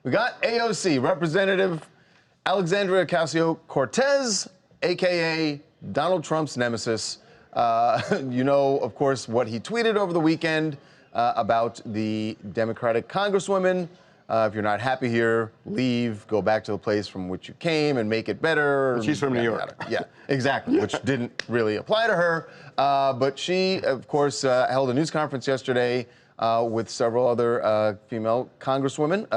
We got AOC, Representative Alexandria Ocasio-Cortez, a.k.a. Donald Trump's nemesis. You know, of course, what he tweeted over the weekend about the Democratic Congresswoman. If you're not happy here, leave, go back to the place from which you came and make it better. She's from New York. Yeah, exactly, which didn't really apply to her. But she, of course, held a news conference yesterday with several other female congresswomen,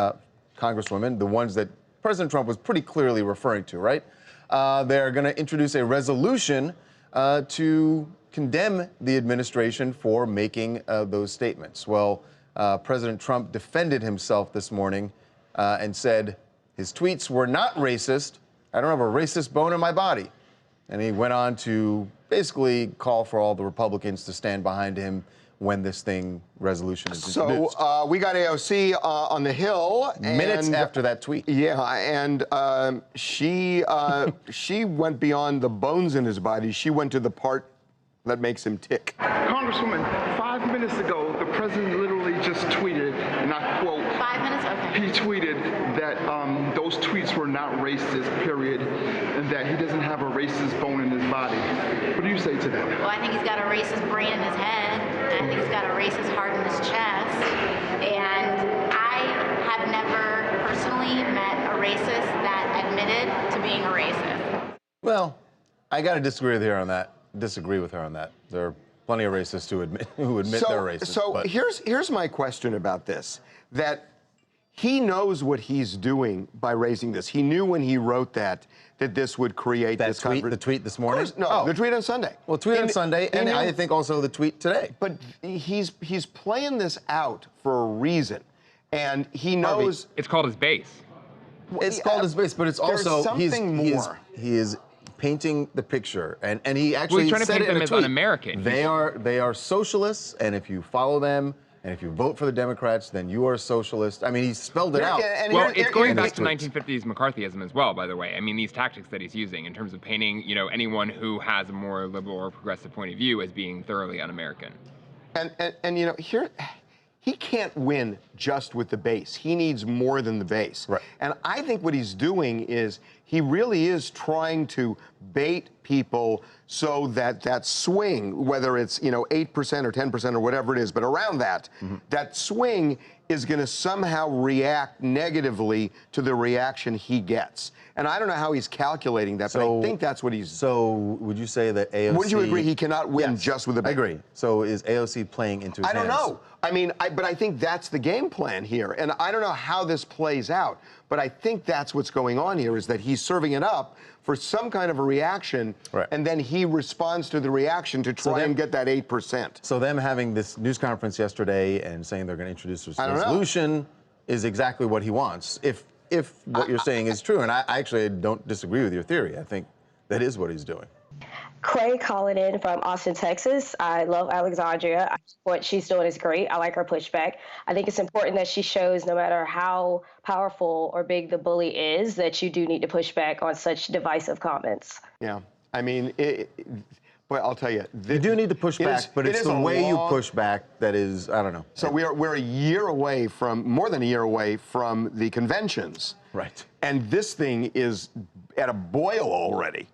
the ones that President Trump was pretty clearly referring to, right? They're going to introduce a resolution to condemn the administration for making those statements. Well, President Trump defended himself this morning and said his tweets were not racist. I don't have a racist bone in my body. And he went on to basically call for all the Republicans to stand behind him when this resolution is introduced. So we got AOC on the Hill. Minutes after that tweet. Yeah, and she went beyond the bones in his body. She went to the part that makes him tick. Congresswoman, 5 minutes ago, the president literally just tweeted, and I quote, 5 minutes? Okay. he tweeted that those tweets were not racist, period, and that he doesn't have a racist bone in his body. What do you say to that? Well, I think he's got a racist brain in his head, and I think he's got a racist heart in his chest, and I have never personally met a racist that admitted to being a racist. Well, I got to disagree with her on that. There are plenty of racists who admit they're racist. So here's my question about this, that he knows what he's doing by raising this. He knew when he wrote that this would create the tweet this morning? The tweet on Sunday. Well, tweet on Sunday, and I think also the tweet today. But he's playing this out for a reason, and he knows... It's called his base. It's called his base, but it's also... something more. He is painting the picture, and he actually he's trying to said paint it in them a as tweet. un-American. They are socialists, and if you follow them, and if you vote for the Democrats, then you are a socialist. I mean, he spelled it out. Well, it's going back to 1950s McCarthyism as well, by the way. I mean, these tactics that he's using in terms of painting, you know, anyone who has a more liberal or progressive point of view as being thoroughly un-American. And you know, he can't win just with the base. He needs more than the base. Right. And I think what he's doing is he really is trying to bait people so that swing, whether it's 8% or 10% or whatever it is, but around that, that swing is going to somehow react negatively to the reaction he gets. And I don't know how he's calculating that, but I think that's what he's... So would you say that AOC... Wouldn't you agree he cannot win just with the base? I agree. So is AOC playing into his hands? I don't know. I mean, but I think that's the game plan here. And I don't know how this plays out, but I think that's what's going on here, is that he's serving it up for some kind of a reaction, and then he responds to the reaction to try and get that 8%. So them having this news conference yesterday and saying they're going to introduce this resolution is exactly what he wants, if what you're saying is true. And I actually don't disagree with your theory. I think that is what he's doing. Clay calling in from Austin, Texas. I love Alexandria. What she's doing is great. I like her pushback. I think it's important that she shows, no matter how powerful or big the bully is, that you do need to push back on such divisive comments. Yeah, I mean, but I'll tell you, you do need to push back, but it's the way you push back that is, I don't know. So we're a year away from, more than a year away from the conventions. Right. And this thing is at a boil already.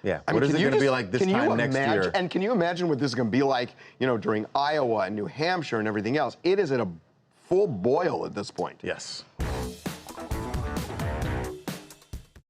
Yeah, what is it going to be like this time next year? And can you imagine what this is going to be like, during Iowa and New Hampshire and everything else? It is at a full boil at this point. Yes.